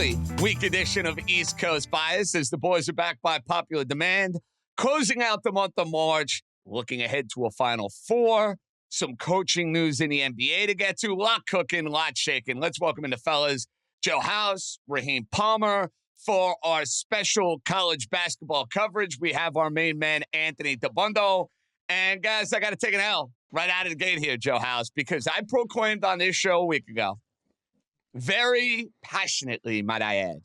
early week edition of East Coast Bias as the boys are back by popular demand, closing out the month of March, looking ahead to a Final Four, some coaching news in the NBA to get to, a lot cooking, a lot shaking. Let's welcome in the fellas, Joe House, Raheem Palmer. For our special college basketball coverage, we have our main man, Anthony Dabbundo. And guys, I got to take an L right out of the gate here, Joe House, because I proclaimed on this show a week ago, very passionately, might I add,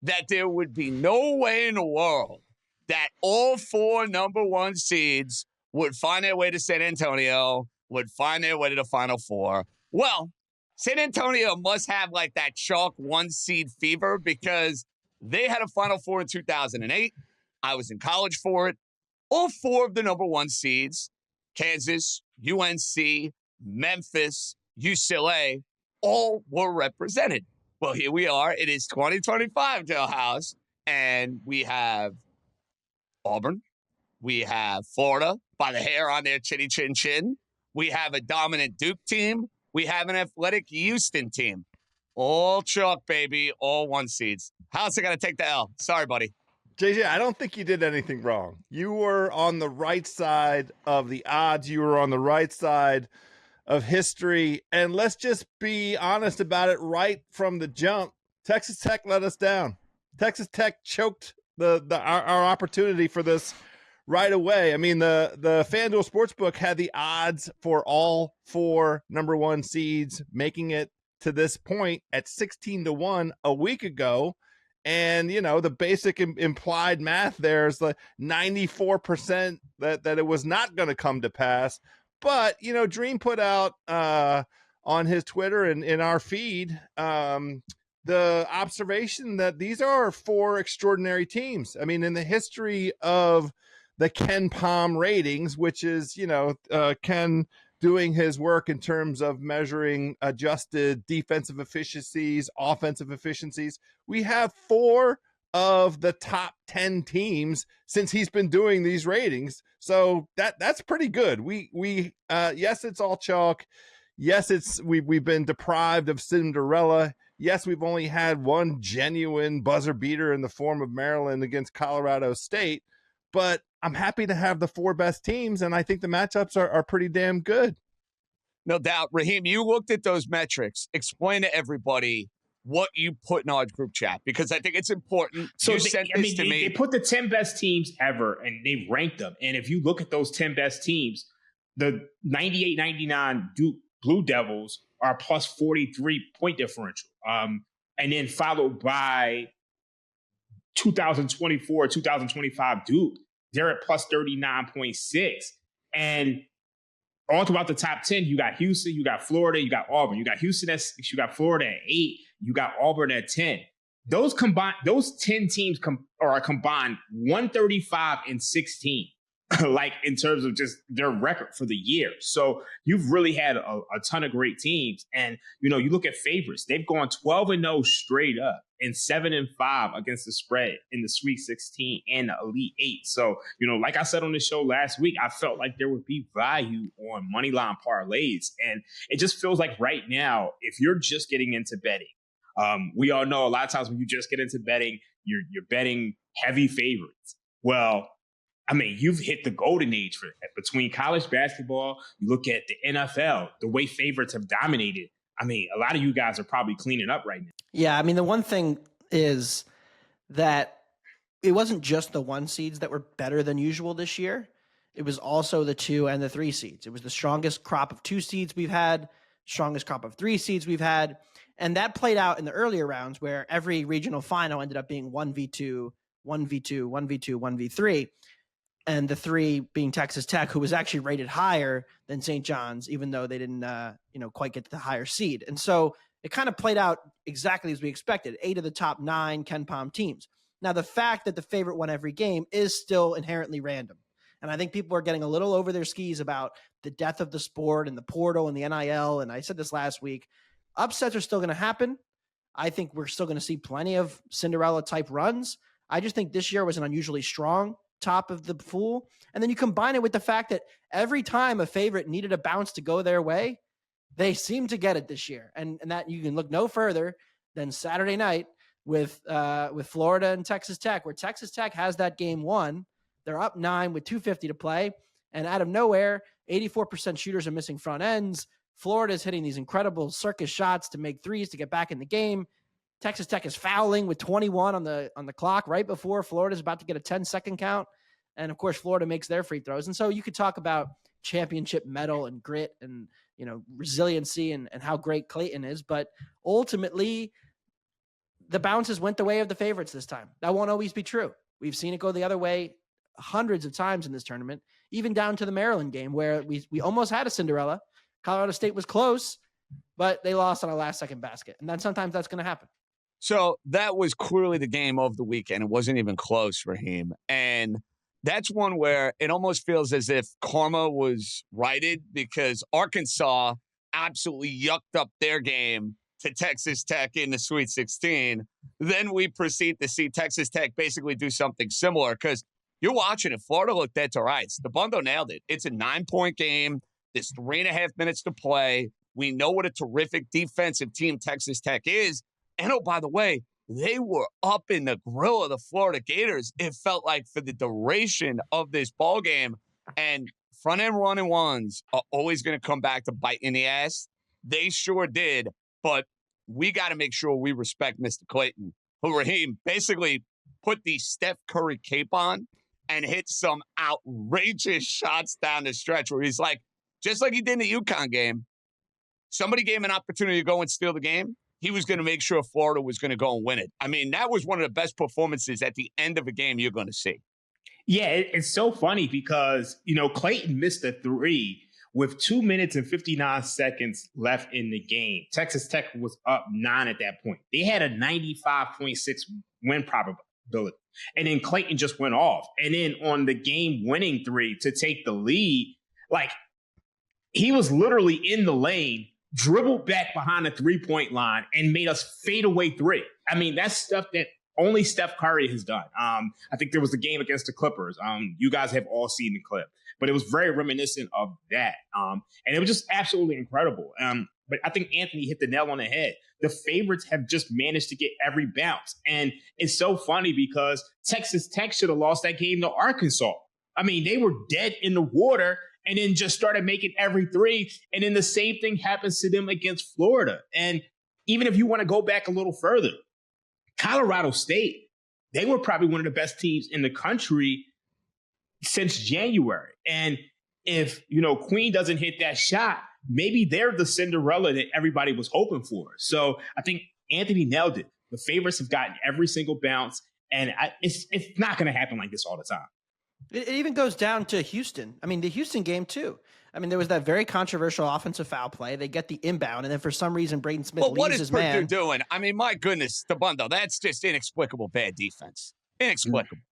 that there would be no way in the world that all four number one seeds would find their way to San Antonio, would find their way to the Final Four. Well, San Antonio must have like that chalk one seed fever because they had a Final Four in 2008. I was in college for it. All four of the number one seeds, Kansas, UNC, Memphis, UCLA, all were represented. Well, here we are. It is 2025, Joe House, and we have Auburn. We have Florida by the hair on their chinny chin chin. We have a dominant Duke team. We have an athletic Houston team. All chalk, baby. All one seeds. House, I got to take the L. Sorry, buddy. JJ, I don't think you did anything wrong. You were on the right side of the odds. You were on the right side of history. And let's just be honest about it right from the jump. Texas Tech let us down. Texas Tech choked our opportunity for this right away. I mean, the FanDuel Sportsbook had the odds for all four number one seeds making it to this point at 16-1 a week ago. And, you know, the basic implied math there is like 94% that it was not going to come to pass. But, you know, Dream put out on his Twitter and in our feed the observation that these are four extraordinary teams. I mean, in the history of the Ken Pom ratings, which is, you know, Ken doing his work in terms of measuring adjusted defensive efficiencies, offensive efficiencies. We have four of the top 10 teams since he's been doing these ratings. So that's pretty good. We yes, it's all chalk. Yes, we've been deprived of Cinderella. Yes, we've only had one genuine buzzer beater in the form of Maryland against Colorado State, but I'm happy to have the four best teams, and I think the matchups are pretty damn good. No doubt. Raheem, you looked at those metrics. Explain to everybody what you put in our group chat, because I think it's important. So you sent this to me. They put the 10 best teams ever, and they ranked them. And if you look at those 10 best teams, the 98-99 Duke Blue Devils are plus 43 point differential. And then followed by 2024, 2025 Duke. They're at plus 39.6. And all throughout the top 10, you got Houston, you got Florida, you got Auburn. You got Houston at 6, you got Florida at 8, you got Auburn at 10. Those 10 teams are combined 135 and 16, like in terms of just their record for the year. So you've really had a ton of great teams. And, you know, you look at favorites, they've gone 12-0 straight up and 7-5 against the spread in the Sweet 16 and the Elite 8. So, you know, like I said on the show last week, I felt like there would be value on moneyline parlays. And it just feels like right now, if you're just getting into betting, we all know a lot of times when you just get into betting, you're betting heavy favorites. Well, I mean, you've hit the golden age for that. Between college basketball, you look at the NFL, the way favorites have dominated. I mean, a lot of you guys are probably cleaning up right now. Yeah, I mean, the one thing is that it wasn't just the 1 seeds that were better than usual this year. It was also the 2 and the 3 seeds. It was the strongest crop of 2 seeds we've had, strongest crop of 3 seeds we've had. And that played out in the earlier rounds where every regional final ended up being 1v2, 1v2, 1v2, 1v3. And the 3 being Texas Tech, who was actually rated higher than St. John's, even though they didn't, quite get the higher seed. And so it kind of played out exactly as we expected. 8 of the top 9 Ken Pom teams. Now, the fact that the favorite won every game is still inherently random. And I think people are getting a little over their skis about the death of the sport and the portal and the NIL. And I said this last week, upsets are still going to happen. I think we're still going to see plenty of Cinderella type runs. I just think this year was an unusually strong top of the pool. And then you combine it with the fact that every time a favorite needed a bounce to go their way, they seem to get it this year. And that you can look no further than Saturday night with Florida and Texas Tech, where Texas Tech has that game won. They're up 9 with 2:50 to play. And out of nowhere, 84% shooters are missing front ends. Florida's hitting these incredible circus shots to make threes to get back in the game. Texas Tech is fouling with 21 on the clock right before Florida's about to get a 10-second count. And of course, Florida makes their free throws. And so you could talk about championship mettle and grit and, resiliency and how great Clayton is. But ultimately, the bounces went the way of the favorites this time. That won't always be true. We've seen it go the other way hundreds of times in this tournament, even down to the Maryland game where we almost had a Cinderella. Colorado State was close, but they lost on a last-second basket. And then sometimes that's going to happen. So that was clearly the game of the weekend. It wasn't even close, Raheem. And that's one where it almost feels as if karma was righted because Arkansas absolutely yucked up their game to Texas Tech in the Sweet 16. Then we proceed to see Texas Tech basically do something similar because you're watching it. Florida looked dead to rights. Dabbundo nailed it. It's a 9-point game. There's 3.5 minutes to play. We know what a terrific defensive team Texas Tech is. And, oh, by the way, they were up in the grill of the Florida Gators, it felt like, for the duration of this ball game. And front-end running ones are always going to come back to bite in the ass. They sure did. But we got to make sure we respect Mr. Clayton, who, Raheem, basically put the Steph Curry cape on and hit some outrageous shots down the stretch where he's like, just like he did in the UConn game, somebody gave him an opportunity to go and steal the game. He was going to make sure Florida was going to go and win it. I mean, that was one of the best performances at the end of a game you're going to see. Yeah, it's so funny because, Clayton missed a three with 2 minutes and 59 seconds left in the game. Texas Tech was up 9 at that point. They had a 95.6 win probability. And then Clayton just went off. And then on the game-winning three to take the lead, he was literally in the lane, dribbled back behind the three-point line, and made us fade away three. I mean, that's stuff that only Steph Curry has done. I think there was a game against the Clippers. You guys have all seen the clip. But it was very reminiscent of that. And it was just absolutely incredible. But I think Anthony hit the nail on the head. The favorites have just managed to get every bounce. And it's so funny because Texas Tech should have lost that game to Arkansas. I mean, they were dead in the water and then just started making every three. And then the same thing happens to them against Florida. And even if you want to go back a little further, Colorado State, they were probably one of the best teams in the country since January. And if, Queen doesn't hit that shot, maybe they're the Cinderella that everybody was hoping for. So I think Anthony nailed it. The favorites have gotten every single bounce, and it's not going to happen like this all the time. It even goes down to Houston. I mean, the Houston game, too. I mean, there was that very controversial offensive foul play. They get the inbound, and then for some reason, Braden Smith leaves his man. What is Purdue doing? I mean, my goodness, Dabbundo, that's just inexplicable bad defense. Inexplicable.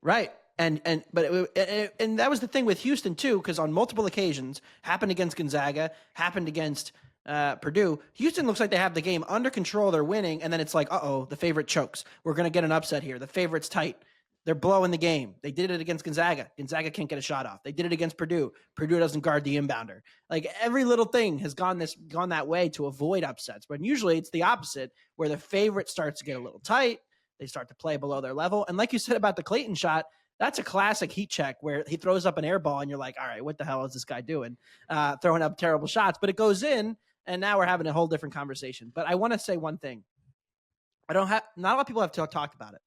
Right. And that was the thing with Houston, too, because on multiple occasions, happened against Gonzaga, happened against Purdue. Houston looks like they have the game under control. They're winning, and then it's like, uh-oh, the favorite chokes. We're going to get an upset here. The favorite's tight. They're blowing the game. They did it against Gonzaga. Gonzaga can't get a shot off. They did it against Purdue. Purdue doesn't guard the inbounder. Like every little thing has gone that way to avoid upsets. But usually it's the opposite, where the favorite starts to get a little tight. They start to play below their level. And like you said about the Clayton shot, that's a classic heat check where he throws up an air ball and you're like, all right, what the hell is this guy doing? Throwing up terrible shots. But it goes in, and now we're having a whole different conversation. But I want to say one thing. Not a lot of people have talked about it.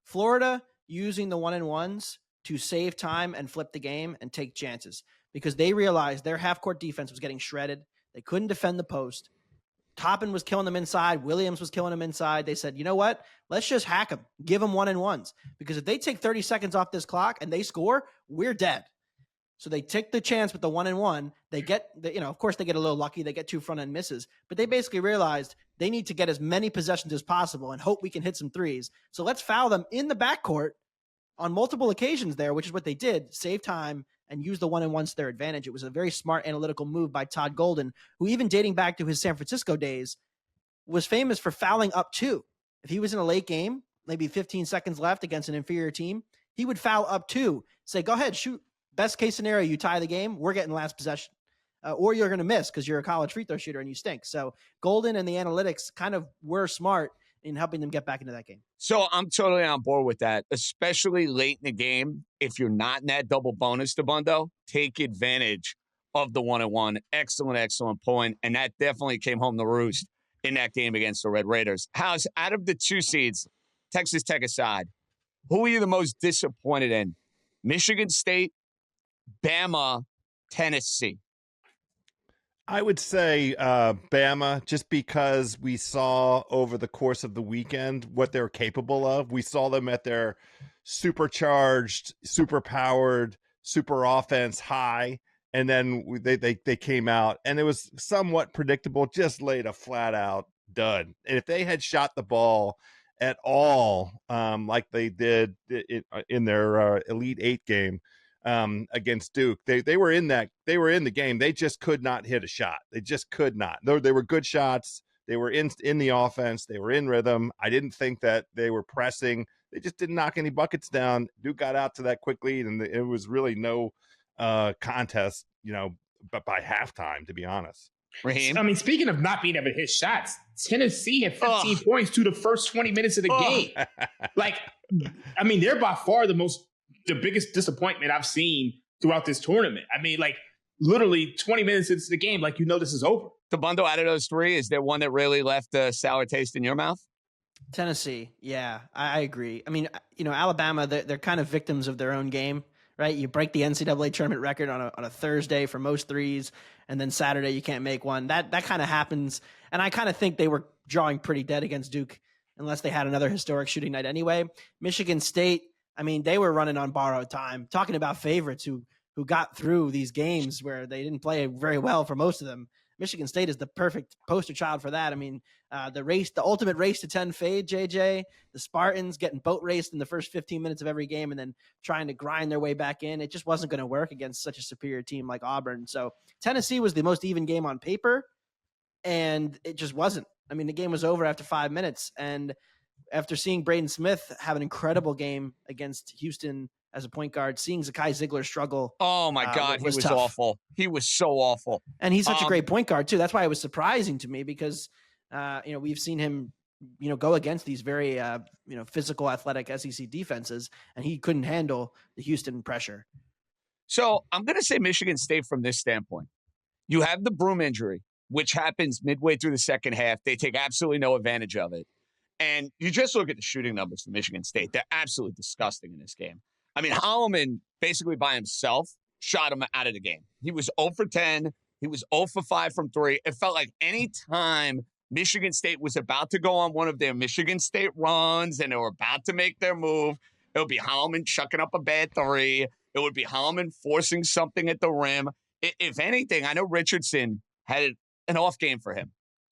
Florida using the 1-and-1s to save time and flip the game and take chances because they realized their half-court defense was getting shredded. They couldn't defend the post. Toppin was killing them inside. Williams was killing them inside. They said, you know what? Let's just hack them. Give them 1-and-1s because if they take 30 seconds off this clock and they score, we're dead. So they take the chance with the 1-and-1. They get, of course, they get a little lucky. They get 2 front-end misses. But they basically realized they need to get as many possessions as possible and hope we can hit some threes. So let's foul them in the backcourt on multiple occasions there, which is what they did, save time and use the 1-and-1s to their advantage. It was a very smart analytical move by Todd Golden, who even dating back to his San Francisco days was famous for fouling up 2. If he was in a late game, maybe 15 seconds left against an inferior team, he would foul up 2, say, go ahead, shoot. Best case scenario, you tie the game, we're getting last possession. Or you're going to miss because you're a college free throw shooter and you stink. So Golden and the analytics kind of were smart in helping them get back into that game. So I'm totally on board with that, especially late in the game. If you're not in that double bonus, Dabbundo, take advantage of the 1-1. Excellent point. And that definitely came home to roost in that game against the Red Raiders. House, out of the 2 seeds, Texas Tech aside, who are you the most disappointed in? Michigan State, Bama, Tennessee? I would say Bama, just because we saw over the course of the weekend what they're capable of. We saw them at their supercharged, super-powered, super offense high, and then they came out, and it was somewhat predictable, just laid a flat-out dud. And if they had shot the ball at all like they did in their Elite Eight game, against Duke, they were in the game. They just could not hit a shot. They just could not. They were good shots. They were in the offense. They were in rhythm. I didn't think that they were pressing. They just didn't knock any buckets down. Duke got out to that quick lead, and it was really no contest, but by halftime, to be honest. Raheem? I mean, speaking of not being able to hit shots, Tennessee had 15 points through the first 20 minutes of the game. They're by far the biggest disappointment I've seen throughout this tournament. I mean, literally 20 minutes into the game, this is over. Dabbundo, out of those 3, is there one that really left a sour taste in your mouth? Tennessee, yeah, I agree. I mean, Alabama, they're kind of victims of their own game, right? You break the NCAA tournament record on a Thursday for most threes, and then Saturday you can't make one. That kind of happens, and I kind of think they were drawing pretty dead against Duke unless they had another historic shooting night anyway. Michigan State, I mean, they were running on borrowed time. Talking about favorites who got through these games where they didn't play very well for most of them. Michigan State is the perfect poster child for that. I mean, the ultimate race to 10 fade, JJ, the Spartans getting boat raced in the first 15 minutes of every game and then trying to grind their way back in. It just wasn't going to work against such a superior team like Auburn. So Tennessee was the most even game on paper, and it just wasn't. I mean, the game was over after 5 minutes, and after seeing Braden Smith have an incredible game against Houston as a point guard, seeing Zakai Ziegler struggle. Oh, my God. He was tough. awful. He was so awful. And he's such a great point guard, too. That's why it was surprising to me because, we've seen him, go against these very, physical, athletic SEC defenses, and he couldn't handle the Houston pressure. So I'm going to say Michigan State from this standpoint. You have the Broom injury, which happens midway through the second half. They take absolutely no advantage of it. And you just look at the shooting numbers for Michigan State. They're absolutely disgusting in this game. I mean, Holloman basically by himself shot him out of the game. He was 0 for 10. He was 0 for 5 from 3. It felt like any time Michigan State was about to go on one of their Michigan State runs and they were about to make their move, it would be Holloman chucking up a bad 3. It would be Holloman forcing something at the rim. If anything, I know Richardson had an off game for him.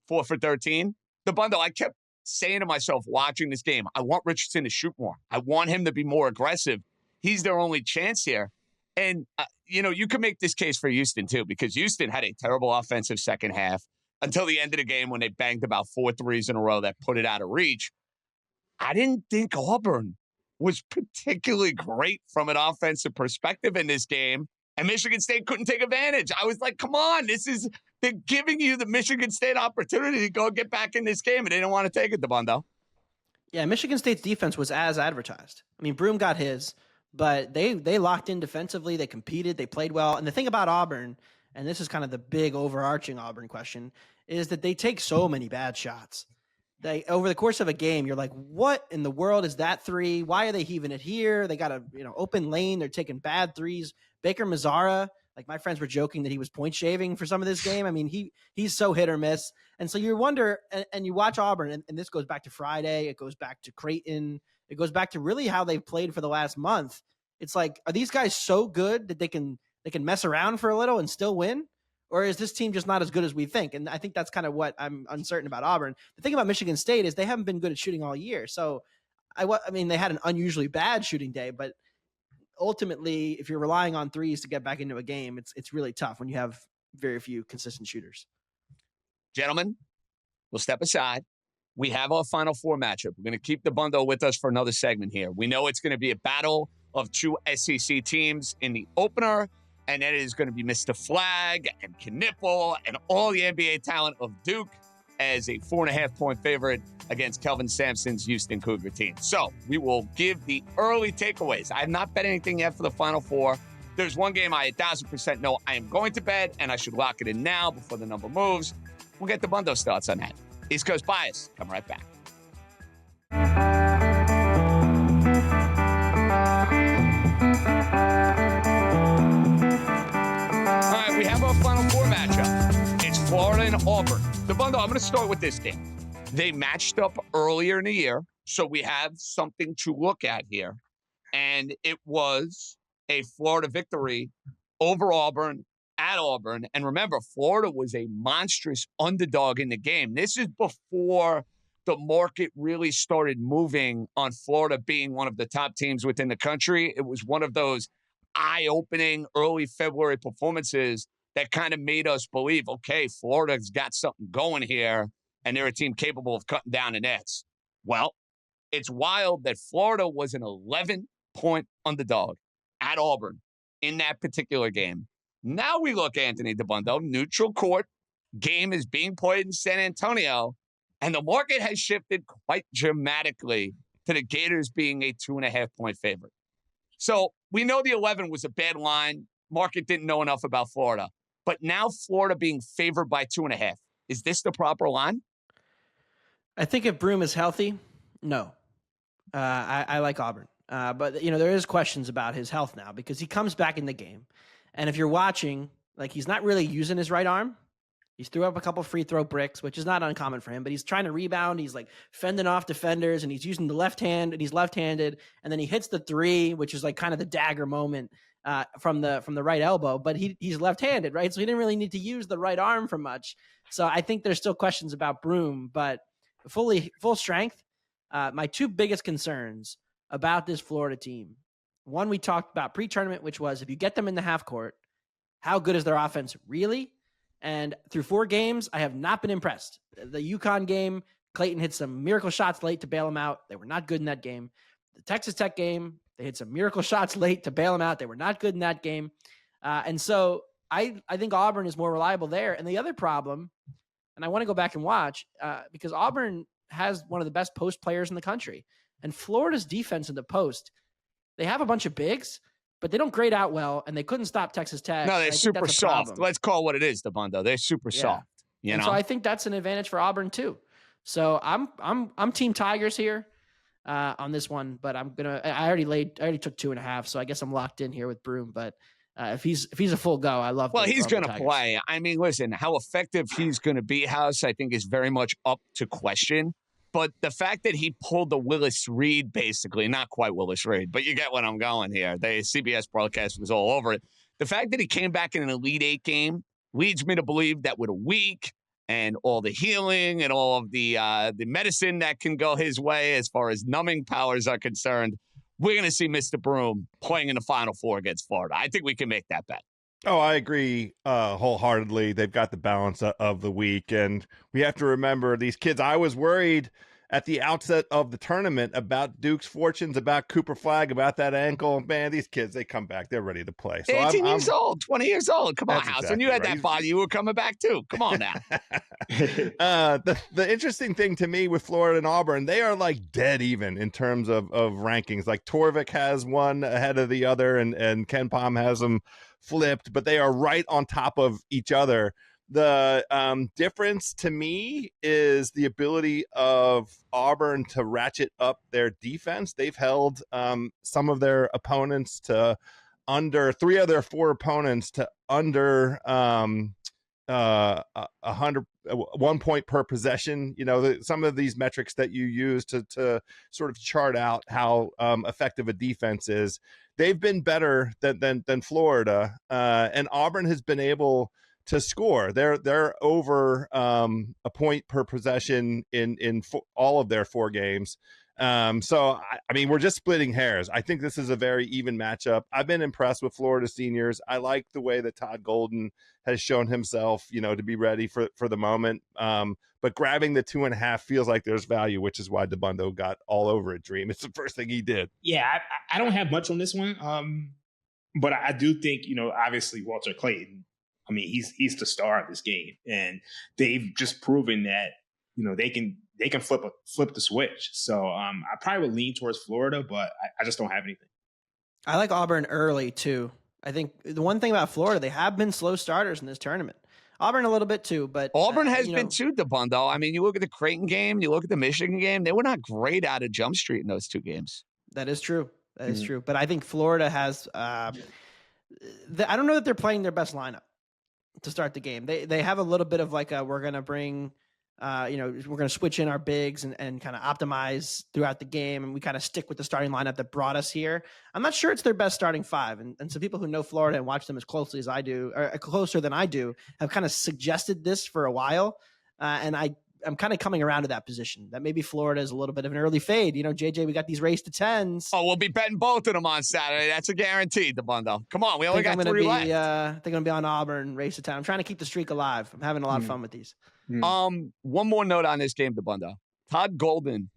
4 for 13. Dabbundo, I kept saying to myself watching this game, I want Richardson to shoot more. I want him to be more aggressive. He's their only chance here. And, you can make this case for Houston, too, because Houston had a terrible offensive second half until the end of the game when they banged about 4 threes in a row that put it out of reach. I didn't think Auburn was particularly great from an offensive perspective in this game, and Michigan State couldn't take advantage. I was like, come on, they're giving you the Michigan State opportunity to go get back in this game, and they didn't want to take it, Dabbundo. Yeah, Michigan State's defense was as advertised. I mean, Broom got his, but they locked in defensively. They competed. They played well. And the thing about Auburn, and this is kind of the big overarching Auburn question, is that they take so many bad shots. Over the course of a game, you're like, what in the world is that 3? Why are they heaving it here? They got a open lane. They're taking bad threes. Baker Mazzara, like my friends were joking that he was point shaving for some of this game. I mean, he's so hit or miss. And so you wonder, and you watch Auburn, and this goes back to Friday. It goes back to Creighton. It goes back to really how they've played for the last month. It's like, are these guys so good that they can mess around for a little and still win? Or is this team just not as good as we think? And I think that's kind of what I'm uncertain about Auburn. The thing about Michigan State is they haven't been good at shooting all year. So, I mean, they had an unusually bad shooting day, but ultimately, if you're relying on threes to get back into a game, it's really tough when you have very few consistent shooters. Gentlemen, we'll step aside. We have our Final Four matchup. We're going to keep Dabbundo with us for another segment here. We know it's going to be a battle of 2 SEC teams in the opener, and then it is going to be Mr. Flag and Knipple and all the NBA talent of Duke as a 4.5-point favorite against Kelvin Sampson's Houston Cougar team. So we will give the early takeaways. I have not bet anything yet for the Final Four. There's one game I 1,000% know I am going to bet, and I should lock it in now before the number moves. We'll get Dabbundo's thoughts on that. East Coast Bias. Come right back. All right, we have our Final Four matchup. It's Florida and Auburn. Dabbundo, I'm going to start with this game. They matched up earlier in the year, so we have something to look at here. And it was a Florida victory over Auburn at Auburn. And remember, Florida was a monstrous underdog in the game. This is before the market really started moving on Florida being one of the top teams within the country. It was one of those eye-opening early February performances that kind of made us believe, okay, Florida's got something going here, and they're a team capable of cutting down the nets. Well, it's wild that Florida was an 11-point underdog at Auburn in that particular game. Now we look, Anthony Dabbundo, neutral court, game is being played in San Antonio, and the market has shifted quite dramatically to the Gators being a 2.5-point favorite. So we know the 11 was a bad line. Market didn't know enough about Florida. But now Florida being favored by 2.5. Is this the proper line? I think if Broome is healthy, no. I like Auburn. But, there is questions about his health now because he comes back in the game. And if you're watching, he's not really using his right arm. He's threw up a couple free throw bricks, which is not uncommon for him, but he's trying to rebound. He's fending off defenders, and he's using the left hand, and he's left-handed. And then he hits the three, which is kind of the dagger moment from the right elbow. But he's left-handed, right? So he didn't really need to use the right arm for much. So I think there's still questions about Broome, but full strength. My two biggest concerns about this Florida team. One, we talked about pre-tournament, which was if you get them in the half court, how good is their offense really? And through 4 games, I have not been impressed. The UConn game, Clayton hit some miracle shots late to bail them out. They were not good in that game. The Texas Tech game, they hit some miracle shots late to bail them out. They were not good in that game. And so I think Auburn is more reliable there. And the other problem, and I want to go back and watch, because Auburn has one of the best post players in the country. And Florida's defense in the post, they have a bunch of bigs, but they don't grade out well, and they couldn't stop Texas Tech. No, they're super soft. Let's call what it is, Dabbundo. They're super soft. So I think that's an advantage for Auburn too. So I'm Team Tigers here on this one, but I already took 2.5, so I guess I'm locked in here with Broome. But if he's a full go, I love. Well, he's going to play. I mean, listen, how effective he's going to be, House, I think is very much up to question. But the fact that he pulled the Willis Reed, basically, not quite Willis Reed, but you get what I'm going here. The CBS broadcast was all over it. The fact that he came back in an Elite Eight game leads me to believe that with a week and all the healing and all of the medicine that can go his way as far as numbing powers are concerned, we're going to see Mr. Broome playing in the Final Four against Florida. I think we can make that bet. Oh, I agree wholeheartedly. They've got the balance of the week, and we have to remember these kids. I was worried at the outset of the tournament about Duke's fortunes, about Cooper Flag, about that ankle. Man, these kids, they come back. They're ready to play. So 18 years old, 20 years old. Come on, House. Exactly when you had that body, you were coming back too. Come on now. The interesting thing to me with Florida and Auburn, they are dead even in terms of rankings. Torvik has one ahead of the other, and Ken Pom has them flipped, but they are right on top of each other. The difference to me is the ability of Auburn to ratchet up their defense. They've held some of their opponents to under 3 of their 4 opponents to under 1 point per possession. Some of these metrics that you use to sort of chart out how effective a defense is. They've been better than Florida, and Auburn has been able to score. They're over a point per possession in all of their 4 games. So I mean, we're just splitting hairs. I think this is a very even matchup. I've been impressed with Florida seniors. I like the way that Todd Golden has shown himself, to be ready for the moment. But grabbing the 2.5 feels like there's value, which is why Dabbundo got all over it. Dream. It's the first thing he did. Yeah, I don't have much on this one. But I do think, obviously Walter Clayton, I mean, he's the star of this game, and they've just proven that they can flip the switch. So I probably would lean towards Florida, but I just don't have anything. I like Auburn early too. I think the one thing about Florida, they have been slow starters in this tournament. Auburn a little bit too, but Auburn has been too, Dabbundo. I mean, you look at the Creighton game, you look at the Michigan game, they were not great out of Jump Street in those two games. That is true. That is true. But I think Florida has I don't know that they're playing their best lineup to start the game. They have a little bit of like we're going to bring we're going to switch in our bigs and kind of optimize throughout the game. And we kind of stick with the starting lineup that brought us here. I'm not sure it's their best starting five. And some people who know Florida and watch them as closely as I do, or closer than I do, have kind of suggested this for a while. And I'm kind of coming around to that position that maybe Florida is a little bit of an early fade. JJ, we got these race to 10s. Oh, we'll be betting both of them on Saturday. That's a guarantee, Dabbundo. Come on, we only got 3 left. I think I'm going to be on Auburn, race to 10. I'm trying to keep the streak alive. I'm having a lot of fun with these. One more note on this game, Dabbundo. Todd Golden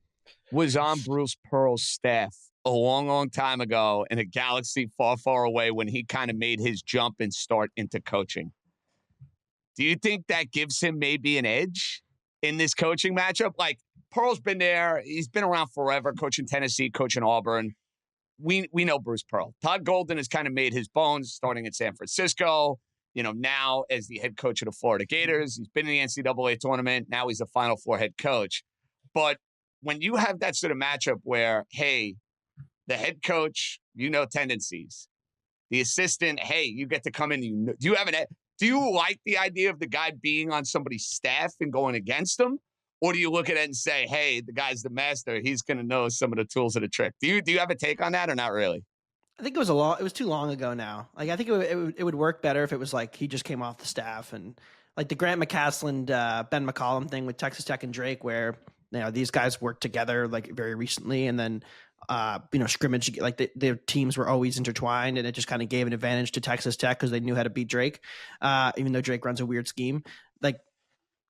was on Bruce Pearl's staff a long, long time ago in a galaxy far, far away when he kind of made his jump and start into coaching. Do you think that gives him maybe an edge in this coaching matchup? Like, Pearl's been there. He's been around forever, coaching Tennessee, coaching Auburn. We know Bruce Pearl. Todd Golden has kind of made his bones starting in San Francisco. Now as the head coach of the Florida Gators. He's been in the NCAA tournament. Now he's a Final Four head coach. But when you have that sort of matchup where, hey, the head coach, tendencies. The assistant, hey, you get to come in. Do you like the idea of the guy being on somebody's staff and going against them? Or do you look at it and say, hey, the guy's the master. He's going to know some of the tools of the trick. Do you have a take on that or not really? I think it was too long ago now. Like, I think it would work better if it was like he just came off the staff and like the Grant McCasland, Ben McCollum thing with Texas Tech and Drake, where these guys worked together like very recently, and then scrimmage, like their teams were always intertwined, and it just kind of gave an advantage to Texas Tech because they knew how to beat Drake, even though Drake runs a weird scheme. Like,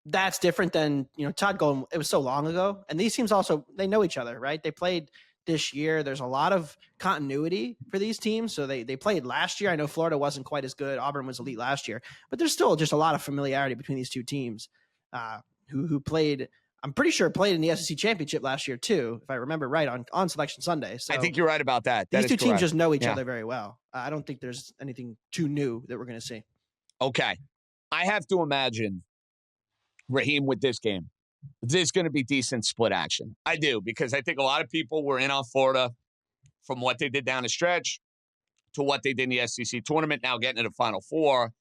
that's different than Todd Golden. It was so long ago, and these teams also, they know each other, right? They played this year. There's a lot of continuity for these teams. So they played last year. I know Florida wasn't quite as good. Auburn was elite last year, but there's still just a lot of familiarity between these two teams who played, I'm pretty sure played in the SEC championship last year too, if I remember right, on Selection Sunday. So I think you're right about that. These two teams just know each other very well. I don't think there's anything too new that we're going to see. Okay. I have to imagine, Raheem, with this game, there's going to be decent split action. I do, because I think a lot of people were in on Florida from what they did down the stretch to what they did in the SEC tournament, now getting to the Final Four.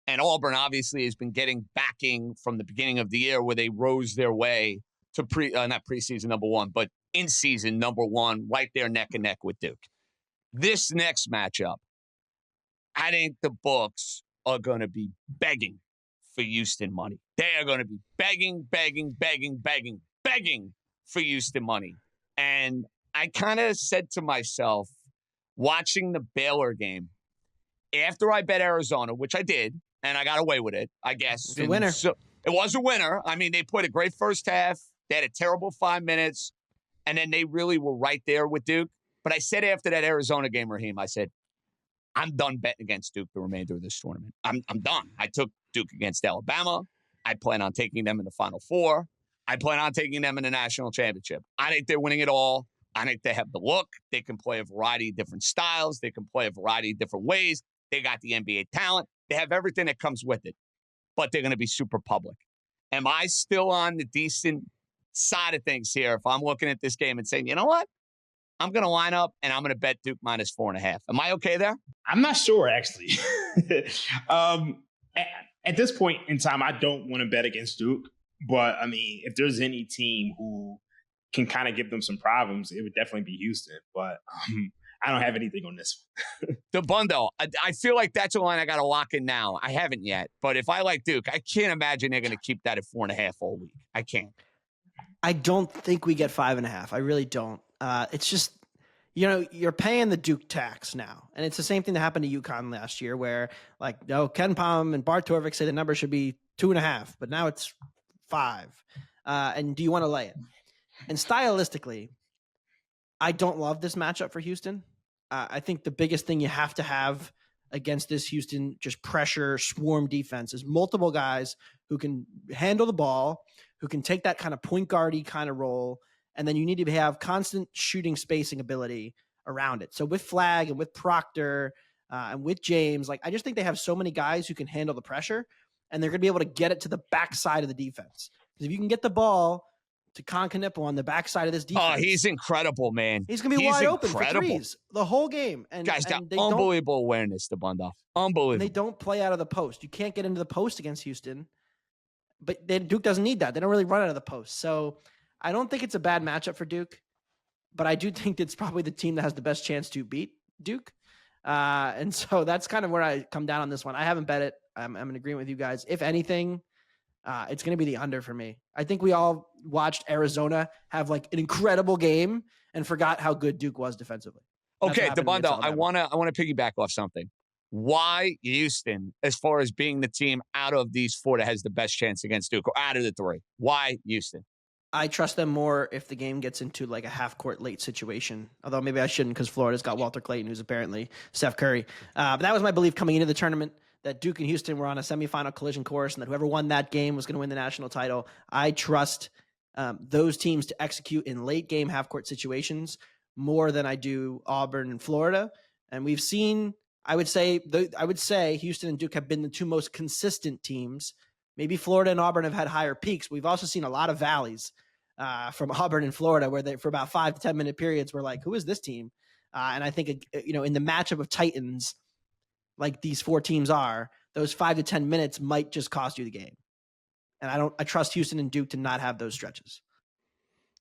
And Auburn obviously has been getting backing from the beginning of the year where they rose their way to not preseason number one, but in season number one, right there neck and neck with Duke. This next matchup, I think the books are going to be begging for Houston money. They are going to be begging for Houston money. And I kind of said to myself, watching the Baylor game, after I bet Arizona, which I did, and I got away with it, I guess. It was a winner. So it was a winner. I mean, they played a great first half. They had a terrible 5 minutes, and then they really were right there with Duke. But I said after that Arizona game, Raheem, I said, I'm done betting against Duke the remainder of this tournament. I'm done. I took Duke against Alabama. I plan on taking them in the Final Four. I plan on taking them in the national championship. I think they're winning it all. I think they have the look. They can play a variety of different styles. They can play a variety of different ways. They got the NBA talent. They have everything that comes with it. But they're going to be super public. Am I still on the decent side of things here if I'm looking at this game and saying, you know what? I'm going to line up and I'm going to bet Duke minus 4.5. Am I okay there? I'm not sure, actually. At this point in time, I don't want to bet against Duke. But, I mean, if there's any team who can kind of give them some problems, it would definitely be Houston. But I don't have anything on this one. Dabbundo, I feel like that's a line I got to lock in now. I haven't yet. But if I like Duke, I can't imagine they're going to keep that at 4.5 all week. I can't. I don't think we get 5.5. I really don't. It's just, you're paying the Duke tax now. And it's the same thing that happened to UConn last year where, Ken Pom and Bart Torvik say the number should be 2.5, but now it's 5. And do you want to lay it? And stylistically, I don't love this matchup for Houston. I think the biggest thing you have to have against this Houston just pressure swarm defense is multiple guys who can handle the ball, who can take that kind of point guardy kind of role. And then you need to have constant shooting spacing ability around it. So with Flagg and with Proctor and with James, like I just think they have so many guys who can handle the pressure, and they're going to be able to get it to the backside of the defense. Because if you can get the ball to Concanippo on the backside of this defense. Oh, he's incredible, man. He's going to be wide open for threes the whole game. And guys got they unbelievable awareness, Dabbundo. Unbelievable. They don't play out of the post. You can't get into the post against Houston. But Duke doesn't need that. They don't really run out of the post. So I don't think it's a bad matchup for Duke. But I do think it's probably the team that has the best chance to beat Duke. And so that's kind of where I come down on this one. I haven't bet it. I'm in agreement with you guys. If anything, it's going to be the under for me. I think we all watched Arizona have like an incredible game and forgot how good Duke was defensively. Okay, Dabbundo, I want to piggyback off something. Why Houston, as far as being the team out of these four that has the best chance against Duke, or out of the three? Why Houston? I trust them more if the game gets into like a half-court late situation. Although maybe I shouldn't because Florida's got Walter Clayton, who's apparently Steph Curry. But that was my belief coming into the tournament, that Duke and Houston were on a semifinal collision course and that whoever won that game was going to win the national title. I trust those teams to execute in late-game half-court situations more than I do Auburn and Florida. And we've seen, I would say Houston and Duke have been the two most consistent teams. Maybe Florida and Auburn have had higher peaks. We've also seen a lot of valleys from Auburn and Florida, where they, for about 5 to 10 minute periods, we're like, who is this team? And I think, in the matchup of Titans, like these four teams are, those 5 to 10 minutes might just cost you the game. And I trust Houston and Duke to not have those stretches.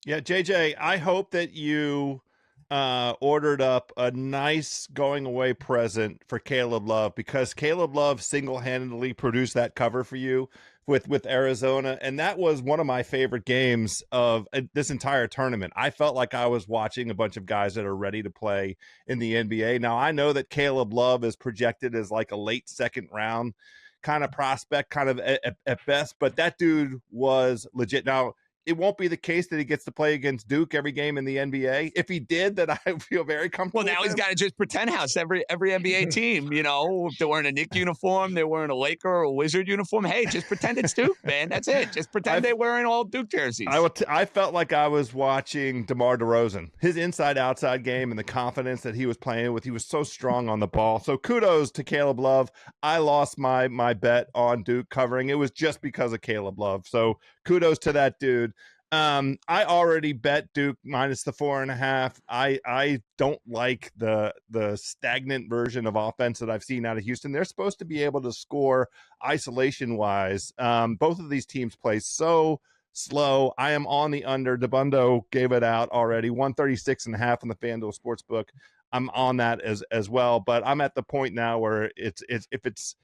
Yeah, JJ, I hope that you ordered up a nice going away present for Caleb Love, because Caleb Love single-handedly produced that cover for you with Arizona. And that was one of my favorite games of this entire tournament. I felt like I was watching a bunch of guys that are ready to play in the NBA. Now, I know that Caleb Love is projected as like a late second round kind of prospect, kind of at best, but that dude was legit. Now, it won't be the case that he gets to play against Duke every game in the NBA. If he did, then I feel very comfortable. Well, now he's got to just pretend house every NBA team. If they're wearing a Knick uniform, they're wearing a Laker or a Wizard uniform. Hey, just pretend it's Duke, man. That's it. Just pretend they're wearing all Duke jerseys. I felt like I was watching DeMar DeRozan. His inside-outside game and the confidence that he was playing with. He was so strong on the ball. So kudos to Caleb Love. I lost my bet on Duke covering. It was just because of Caleb Love. So kudos to that dude. I already bet Duke minus the 4.5. I don't like the stagnant version of offense that I've seen out of Houston. They're supposed to be able to score isolation wise. Both of these teams play so slow. I am on the under. Dabbundo gave it out already. 136.5 on the FanDuel Sportsbook. I'm on that as well, but I'm at the point now where it's if it's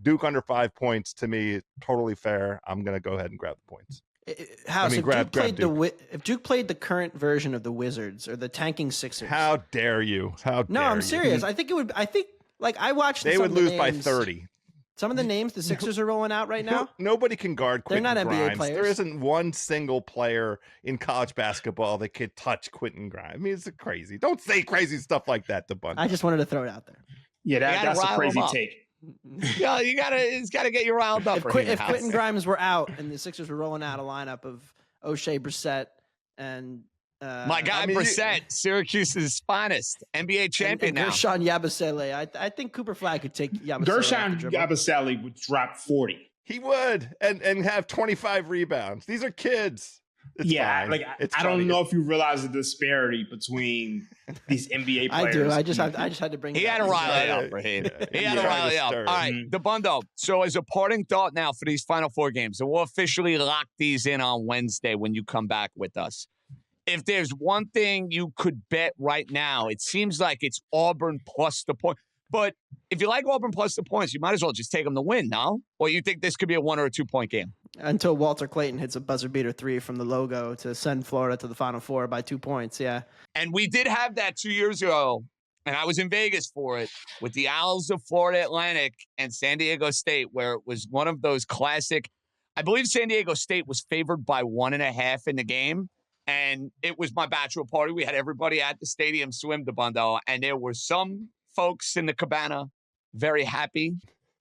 Duke under 5 points, to me, totally fair. I'm gonna go ahead and grab the points. House, if Duke played the current version of the Wizards or the tanking Sixers, how dare you? I'm serious. I think it would. I think I watched. They would lose by 30. Some of the names the Sixers are rolling out right now. Nobody can guard Quentin Grimes. They're not NBA players. There isn't one single player in college basketball that could touch Quentin Grimes. I mean, it's crazy. Don't say crazy stuff like that, Dabbundo. I just wanted to throw it out there. Yeah, that's a crazy take. Yeah, it's got to get you riled up. If Quentin Grimes were out and the Sixers were rolling out a lineup of O'Shea, Brissett, and my guy Brissett, Syracuse's finest NBA champion now. Gershon Yabusele. I think Cooper Flagg could take Yabusele. Gershon Yabusele would drop 40. He would, and have 25 rebounds. These are kids. It's fine. I don't know if you realize the disparity between these NBA players. I do. I just had to bring. He had to rile it up, Raheem. He had to rile it up. All right, Dabbundo. So, as a parting thought now for these final four games, and we'll officially lock these in on Wednesday when you come back with us. If there's one thing you could bet right now, it seems like it's Auburn plus the point. But if you like Auburn plus the points, you might as well just take them to win, no? Or you think this could be a 1 or a 2 point game? Until Walter Clayton hits a buzzer beater 3 from the logo to send Florida to the Final Four by 2 points, yeah. And we did have that 2 years ago, and I was in Vegas for it, with the Owls of Florida Atlantic and San Diego State, where it was one of those classic. I believe San Diego State was favored by 1.5 in the game, and it was my bachelor party. We had everybody at the stadium swim, Dabbundo, and there were some folks in the cabana very happy,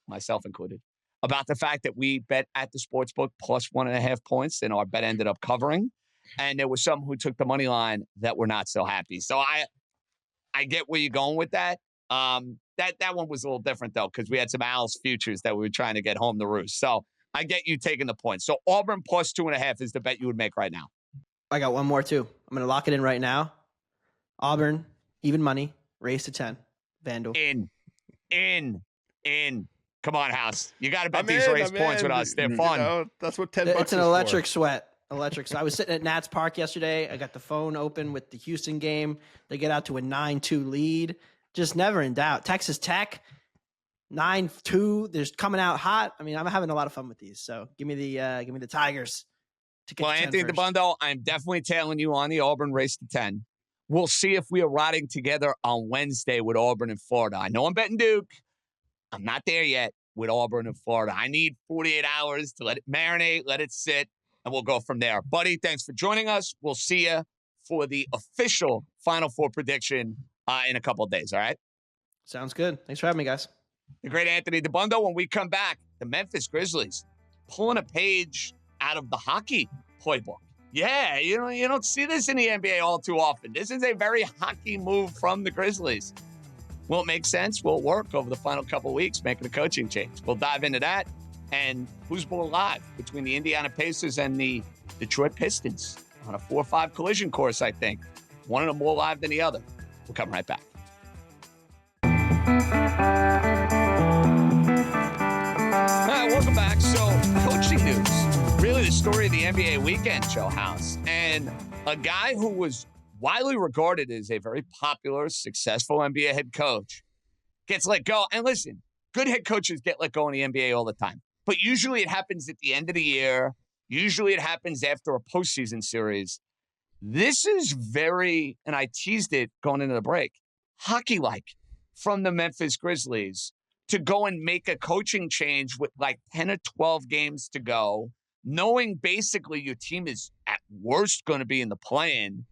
myself included, about the fact that we bet at the sportsbook plus 1.5 points, and our bet ended up covering. And there was some who took the money line that were not so happy. So I get where you're going with that. That one was a little different, though, because we had some Al's futures that we were trying to get home to roost. So I get you taking the point. So Auburn plus 2.5 is the bet you would make right now. I got one more, too. I'm going to lock it in right now. Auburn, even money, raise to 10. FanDuel. In. Come on, House. You got to bet these race points with us. They're fun. That's what $10 It's an is electric for. sweat. Electric. So I was sitting at Nats Park yesterday. I got the phone open with the Houston game. They get out to a 9-2 lead. Just never in doubt. Texas Tech, 9-2. They're coming out hot. I mean, I'm having a lot of fun with these. So give me the Tigers. Well, Anthony Dabbundo, I'm definitely tailing you on the Auburn race to 10. We'll see if we are riding together on Wednesday with Auburn and Florida. I know I'm betting Duke. I'm not there yet with Auburn and Florida. I need 48 hours to let it marinate, let it sit, and we'll go from there. Buddy, thanks for joining us. We'll see you for the official Final Four prediction in a couple of days, all right? Sounds good. Thanks for having me, guys. The great Anthony Dabbundo. When we come back, the Memphis Grizzlies pulling a page out of the hockey playbook. Yeah, you don't see this in the NBA all too often. This is a very hockey move from the Grizzlies. Will it make sense? Will it work over the final couple of weeks, making a coaching change? We'll dive into that. And who's more live between the Indiana Pacers and the Detroit Pistons on a 4-5 collision course, I think. One of them more live than the other. We'll come right back. All right, welcome back. So, coaching news. Really the story of the NBA weekend, Joe House. And a guy who was widely regarded as a very popular, successful NBA head coach gets let go. And listen, good head coaches get let go in the NBA all the time. But usually it happens at the end of the year. Usually it happens after a postseason series. This is very, and I teased it going into the break, hockey-like from the Memphis Grizzlies to go and make a coaching change with like 10 or 12 games to go, knowing basically your team is at worst going to be in the play-in.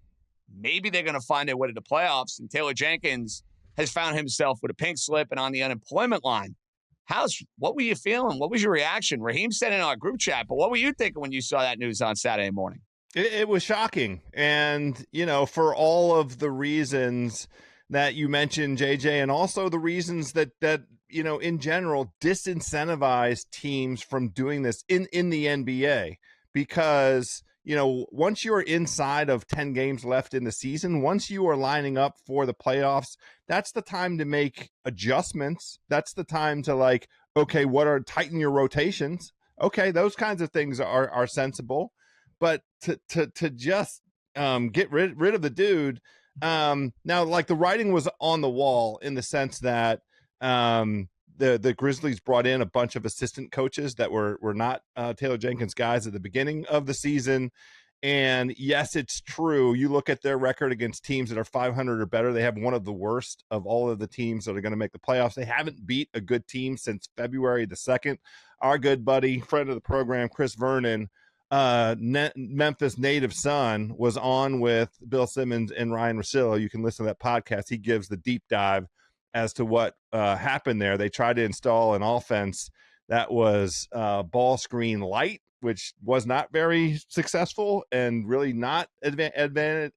Maybe they're going to find their way to the playoffs, and Taylor Jenkins has found himself with a pink slip and on the unemployment line. What were you feeling? What was your reaction? Raheem said in our group chat, but what were you thinking when you saw that news on Saturday morning? It was shocking. And, for all of the reasons that you mentioned, JJ, and also the reasons that in general, disincentivize teams from doing this in the NBA, because once you're inside of 10 games left in the season, once you are lining up for the playoffs, that's the time to make adjustments. That's the time to tighten your rotations. Okay, those kinds of things are sensible, but to just get rid of the dude. Now, the writing was on the wall in the sense that the Grizzlies brought in a bunch of assistant coaches that were not Taylor Jenkins guys at the beginning of the season. And yes, it's true. You look at their record against teams that are 500 or better. They have one of the worst of all of the teams that are going to make the playoffs. They haven't beat a good team since February the 2nd. Our good buddy, friend of the program, Chris Vernon, Memphis native son, was on with Bill Simmons and Ryan Russillo. You can listen to that podcast. He gives the deep dive as to what happened there. They tried to install an offense that was ball screen light, which was not very successful and really not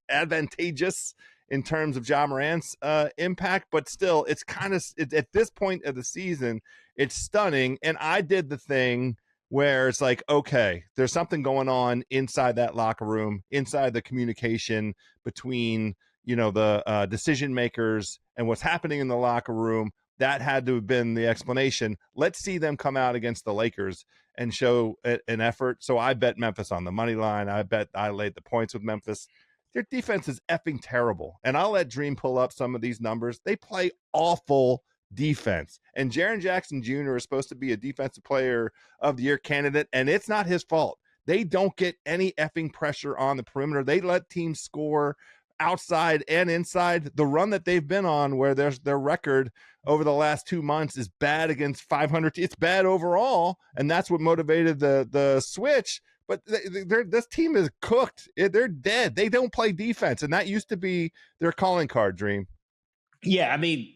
advantageous in terms of Ja Morant's impact. But still, it's kind of at this point of the season, it's stunning. And I did the thing where it's like, okay, there's something going on inside that locker room, inside the communication between the decision makers and what's happening in the locker room. That had to have been the explanation. Let's see them come out against the Lakers and show an effort. So I bet Memphis on the money line. I laid the points with Memphis. Their defense is effing terrible. And I'll let Dream pull up some of these numbers. They play awful defense. And Jaren Jackson Jr. is supposed to be a defensive player of the year candidate, and it's not his fault. They don't get any effing pressure on the perimeter. They let teams score outside and inside. The run that they've been on, where their record over the last 2 months is bad against 500. It's bad overall, and that's what motivated the switch. But this team is cooked. They're dead. They don't play defense, and that used to be their calling card, Dream. Yeah, I mean,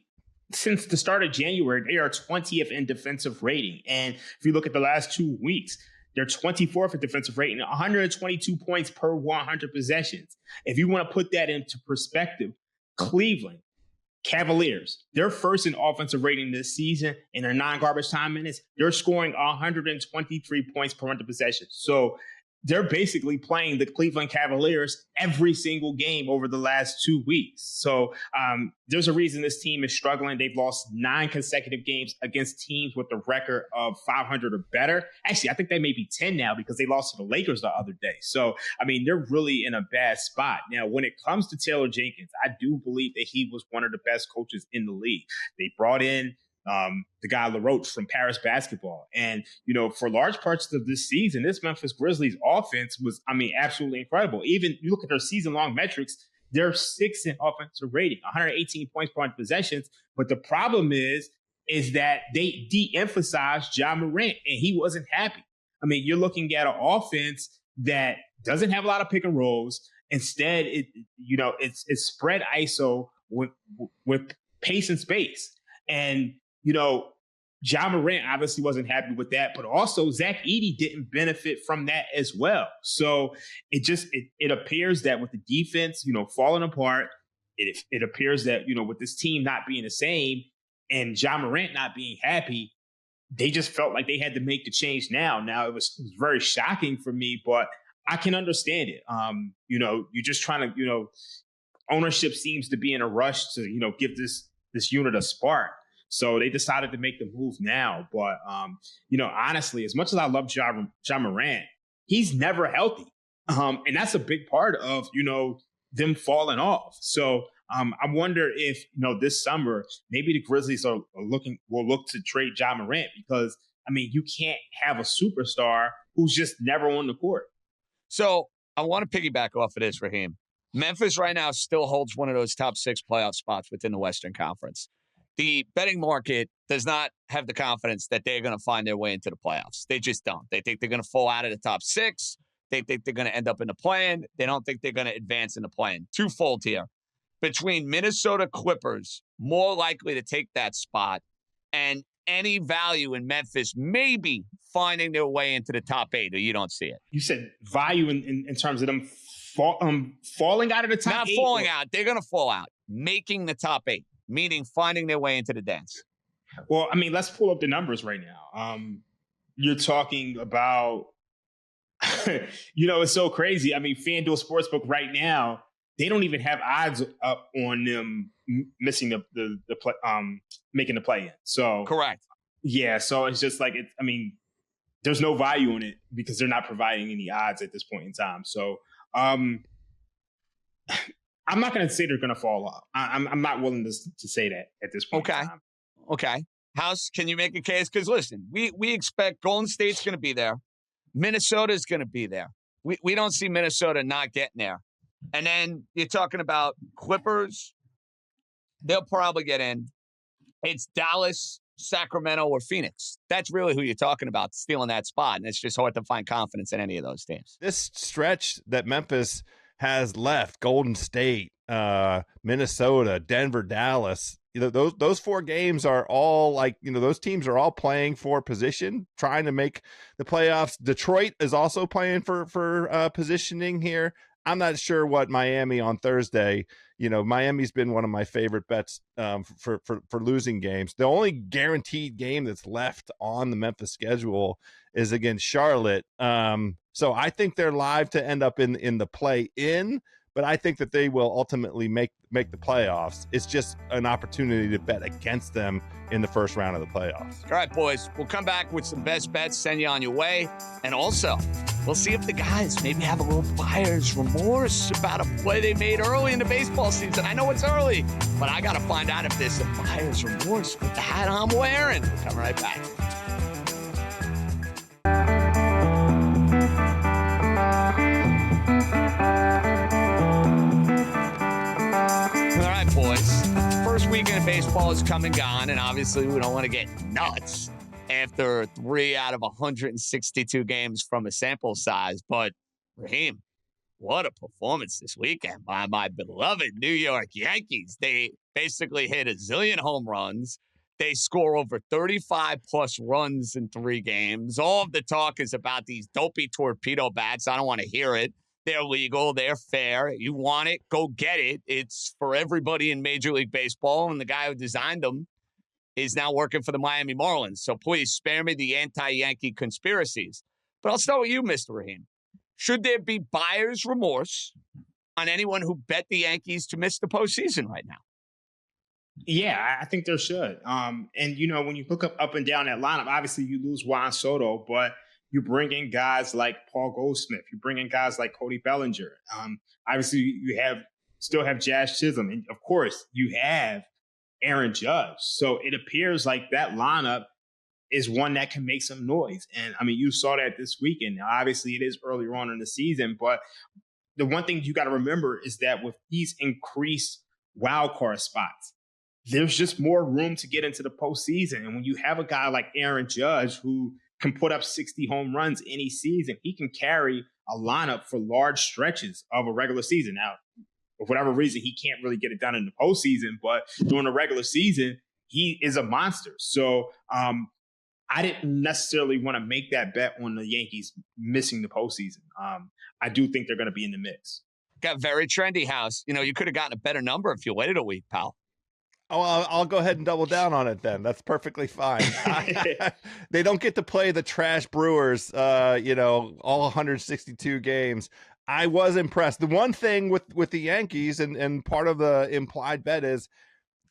since the start of January, they are 20th in defensive rating. And if you look at the last 2 weeks, they're 24th in defensive rating, 122 points per 100 possessions. If you want to put that into perspective, Cleveland Cavaliers, they're first in offensive rating this season in their non-garbage time minutes. They're scoring 123 points per 100 possessions. So they're basically playing the Cleveland Cavaliers every single game over the last 2 weeks. So there's a reason this team is struggling. They've lost 9 consecutive games against teams with a record of 500 or better. Actually, I think they may be 10 now because they lost to the Lakers the other day. So, I mean, they're really in a bad spot. Now, when it comes to Taylor Jenkins, I do believe that he was one of the best coaches in the league. They brought in the guy LaRoche from Paris basketball. And, for large parts of this season, this Memphis Grizzlies offense was, absolutely incredible. Even you look at their season-long metrics, they're 6th in offensive rating, 118 points per 100 possessions. But the problem is that they de-emphasized Ja Morant, and he wasn't happy. You're looking at an offense that doesn't have a lot of pick and rolls. Instead, it's spread ISO with pace and space. And Ja Morant obviously wasn't happy with that, but also Zach Edey didn't benefit from that as well. So it appears that with the defense, falling apart, it appears that, with this team not being the same and Ja Morant not being happy, they just felt like they had to make the change now. Now it was very shocking for me, but I can understand it. You're just trying to, ownership seems to be in a rush to, give this unit a spark. So they decided to make the move now. But, honestly, as much as I love Ja Morant, he's never healthy. And that's a big part of, them falling off. So I wonder if, this summer, maybe the Grizzlies will look to trade Ja Morant because, you can't have a superstar who's just never on the court. So I want to piggyback off of this, Raheem. Memphis right now still holds one of those top 6 playoff spots within the Western Conference. The betting market does not have the confidence that they're going to find their way into the playoffs. They just don't. They think they're going to fall out of the top 6. They think they're going to end up in the play-in. They don't think they're going to advance in the play-in. Twofold here. Between Minnesota Clippers, more likely to take that spot, and any value in Memphis maybe finding their way into the top 8, or you don't see it. You said value in terms of them falling out of the top 8? Not falling out. They're going to fall out. Making the top 8. Meaning finding their way into the dance. Well, let's pull up the numbers right now. You're talking about, it's so crazy. FanDuel Sportsbook right now, they don't even have odds up on them missing making the play-in. So correct. Yeah. So it's just like, there's no value in it because they're not providing any odds at this point in time. So, I'm not going to say they're going to fall off. I'm not willing to say that at this point. Okay. In time. Okay. House, can you make a case? Because listen, we expect Golden State's going to be there. Minnesota's going to be there. We don't see Minnesota not getting there. And then you're talking about Clippers. They'll probably get in. It's Dallas, Sacramento, or Phoenix. That's really who you're talking about stealing that spot. And it's just hard to find confidence in any of those teams. This stretch that Memphis has left, Golden State, Minnesota, Denver, Dallas, those 4 games are all like, those teams are all playing for position, trying to make the playoffs. Detroit is also playing for positioning here. I'm not sure what Miami on Thursday, Miami's been one of my favorite bets for losing games. The only guaranteed game that's left on the Memphis schedule is against Charlotte. So I think they're live to end up in the play-in, but I think that they will ultimately make the playoffs. It's just an opportunity to bet against them in the first round of the playoffs. All right, boys, we'll come back with some best bets, send you on your way. And also, we'll see if the guys maybe have a little buyer's remorse about a play they made early in the baseball season. I know it's early, but I got to find out if there's a buyer's remorse with the hat I'm wearing. We'll come right back. Boys, first weekend of baseball is come and gone, and obviously we don't want to get nuts after 3 out of 162 games from a sample size. But Raheem, What a performance this weekend by my beloved New York Yankees. They basically hit a zillion home runs. They score over 35-plus runs in 3 games. All of the talk is about these dopey torpedo bats. I don't want to hear it. They're legal. They're fair. You want it, go get it. It's for everybody in Major League Baseball, and the guy who designed them is now working for the Miami Marlins. So please spare me the anti-Yankee conspiracies. But I'll start with you, Mr. Raheem. Should there be buyer's remorse on anyone who bet the Yankees to miss the postseason right now? Yeah, I think there should. And, when you look up and down that lineup, obviously you lose Juan Soto, but you bring in guys like Paul Goldschmidt. You bring in guys like Cody Bellinger. Obviously, you still have Jazz Chisholm. And, of course, you have Aaron Judge. So it appears like that lineup is one that can make some noise. And, you saw that this weekend. Now, obviously, it is earlier on in the season, but the one thing you got to remember is that with these increased wildcard spots, there's just more room to get into the postseason. And when you have a guy like Aaron Judge who can put up 60 home runs any season, he can carry a lineup for large stretches of a regular season. Now, for whatever reason, he can't really get it done in the postseason, but during the regular season, he is a monster. So I didn't necessarily want to make that bet on the Yankees missing the postseason. I do think they're going to be in the mix. Got very trendy, House. You could have gotten a better number if you waited a week, pal. Oh, I'll go ahead and double down on it then. That's perfectly fine. They don't get to play the trash Brewers, all 162 games. I was impressed. The one thing with the Yankees and part of the implied bet is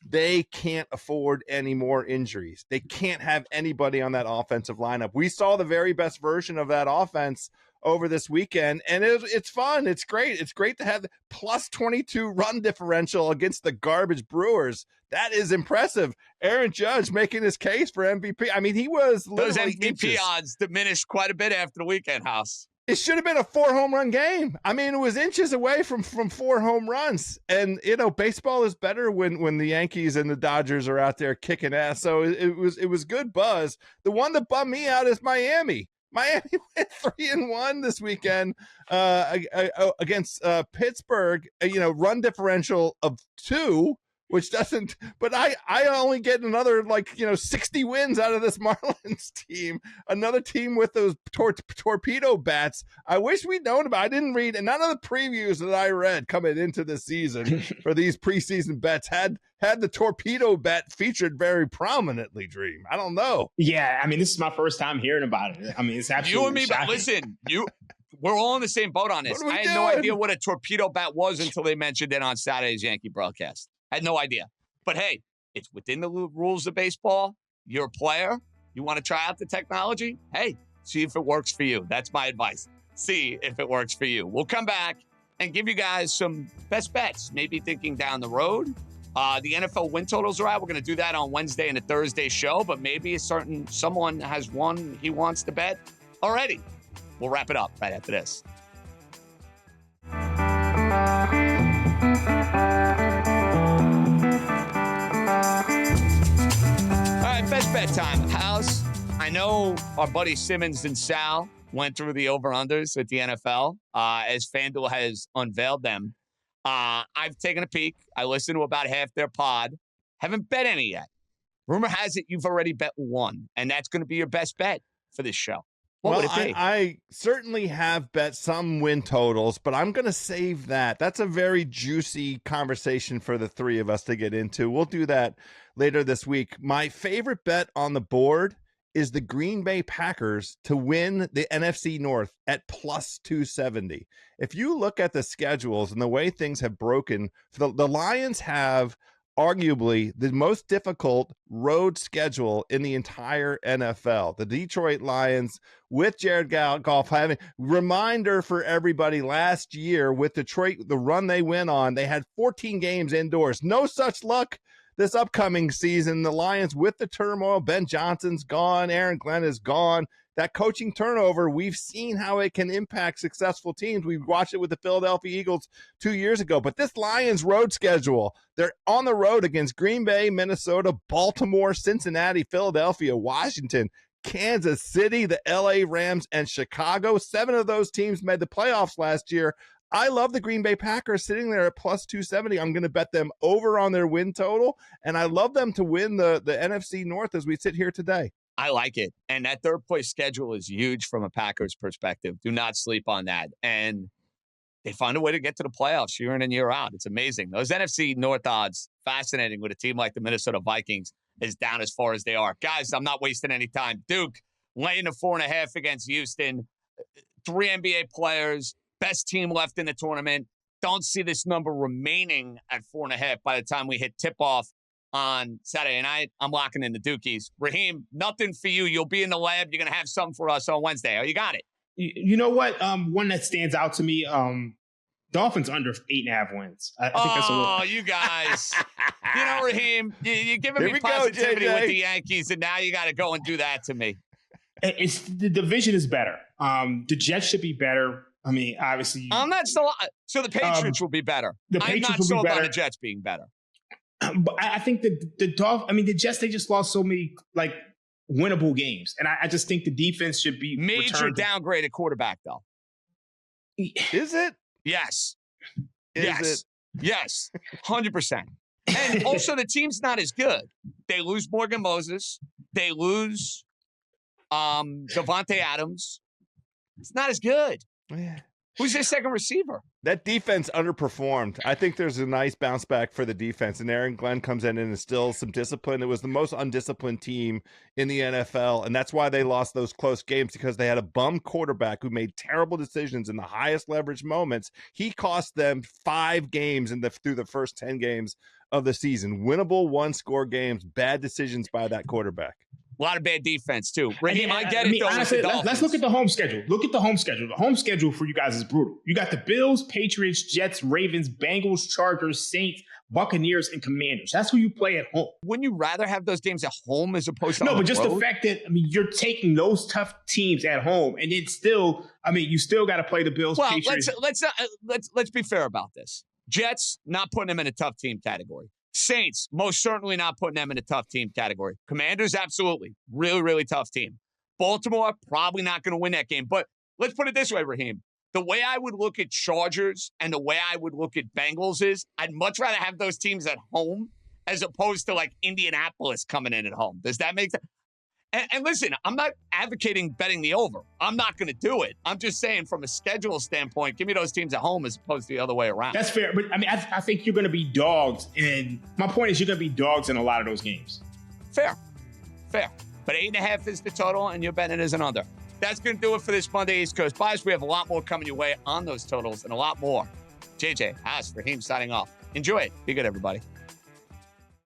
they can't afford any more injuries. They can't have anybody on that offensive lineup. We saw the very best version of that offense over this weekend, and it's fun. It's great. It's great to have plus 22 run differential against the garbage Brewers. That is impressive. Aaron Judge making his case for MVP. He was those MVP odds diminished quite a bit after the weekend, House. It should have been a 4 home run game. It was inches away from 4 home runs. And, baseball is better when the Yankees and the Dodgers are out there kicking ass. So it was good buzz. The one that bummed me out is Miami. Miami went 3-1 this weekend against Pittsburgh. Run differential of 2, which doesn't. But I only get another 60 wins out of this Marlins team. Another team with those torpedo bats. I wish we'd known about. I didn't read, and none of the previews that I read coming into the season for these preseason bets had the torpedo bat featured very prominently. Dream. I don't know. Yeah, this is my first time hearing about it. It's absolutely you and me, shocking. But listen, we're all in the same boat on this. I had no idea what a torpedo bat was until they mentioned it on Saturday's Yankee broadcast. I had no idea. But hey, it's within the rules of baseball. You're a player. You want to try out the technology? Hey, see if it works for you. That's my advice. See if it works for you. We'll come back and give you guys some best bets, maybe thinking down the road. The NFL win totals are out. We're going to do that on Wednesday and a Thursday show, but maybe someone has one he wants to bet already. We'll wrap it up right after this. All right, best bet time. House, I know our buddy Simmons and Sal went through the over-unders at the NFL as FanDuel has unveiled them. I've taken a peek. I listened to about half their pod. Haven't bet any yet. Rumor has it you've already bet one, and that's going to be your best bet for this show. What would it be? I certainly have bet some win totals, but I'm going to save that. That's a very juicy conversation for the three of us to get into. We'll do that later this week. My favorite bet on the board is the Green Bay Packers to win the NFC North at plus 270. If you look at the schedules and the way things have broken, the Lions have arguably the most difficult road schedule in the entire NFL. The Detroit Lions with Jared Goff having reminder for everybody last year with Detroit, the run they went on, they had 14 games indoors. No such luck this upcoming season. The Lions with the turmoil, Ben Johnson's gone, Aaron Glenn is gone. That coaching turnover, we've seen how it can impact successful teams. We watched it with the Philadelphia Eagles 2 years ago. But this Lions road schedule, they're on the road against Green Bay, Minnesota, Baltimore, Cincinnati, Philadelphia, Washington, Kansas City, the LA Rams, and Chicago. 7 of those teams made the playoffs last year. I love the Green Bay Packers sitting there at plus 270. I'm going to bet them over on their win total, and I love them to win the NFC North as we sit here today. I like it. And that third place schedule is huge from a Packers perspective. Do not sleep on that. And they find a way to get to the playoffs year in and year out. It's amazing. Those NFC North odds, fascinating with a team like the Minnesota Vikings is down as far as they are. Guys, I'm not wasting any time. Duke laying a 4.5 against Houston. 3 NBA players, best team left in the tournament. Don't see this number remaining at 4.5 by the time we hit tip-off on Saturday night. I'm locking in the Dukies. Raheem, nothing for you. You'll be in the lab. You're going to have something for us on Wednesday. Oh, you got it. You know what? One that stands out to me, Dolphins under 8.5 wins. I think that's a little... Oh, you guys. You know, Raheem, you're giving me positivity with the Yankees, and now you got to go and do that to me. It's the division is better. The Jets should be better. I mean, obviously. I'm not so. So the Patriots will be better. I'm not sold on the Jets being better. But I think the Jets, they just lost so many winnable games, and I just think the defense should be major downgrade at quarterback, though. Is it? Yes. Is it? Yes. 100%. And also, the team's not as good. They lose Morgan Moses. They lose Devontae Adams. It's not as good. Yeah. Who's their second receiver? That defense underperformed. I think there's a nice bounce back for the defense, and Aaron Glenn comes in and instills some discipline. It was the most undisciplined team in the NFL, and that's why they lost those close games, because they had a bum quarterback who made terrible decisions in the highest leverage moments. He cost them 5 games through the first 10 games of the season. Winnable one-score games, bad decisions by that quarterback. A lot of bad defense, too. Raheem, I get it, though. Honestly, let's look at the home schedule. Look at the home schedule. The home schedule for you guys is brutal. You got the Bills, Patriots, Jets, Ravens, Bengals, Chargers, Saints, Buccaneers, and Commanders. That's who you play at home. Wouldn't you rather have those games at home as opposed to No, on but just the road? the fact that, you're taking those tough teams at home, and then still, you still got to play the Bills, well, Patriots. let's be fair about this. Jets, not putting them in a tough team category. Saints, most certainly not putting them in a tough team category. Commanders, absolutely. Really, really tough team. Baltimore, probably not going to win that game. But let's put it this way, Raheem. The way I would look at Chargers and the way I would look at Bengals is I'd much rather have those teams at home as opposed to Indianapolis coming in at home. Does that make sense? And listen, I'm not advocating betting the over. I'm not going to do it. I'm just saying from a schedule standpoint, give me those teams at home as opposed to the other way around. That's fair. But I think you're going to be dogs. And my point is you're going to be dogs in a lot of those games. Fair. But 8.5 is the total, and you're betting it as an under. That's going to do it for this Monday East Coast Bias. We have a lot more coming your way on those totals and a lot more. JJ, House, Raheem signing off. Enjoy it. Be good, everybody.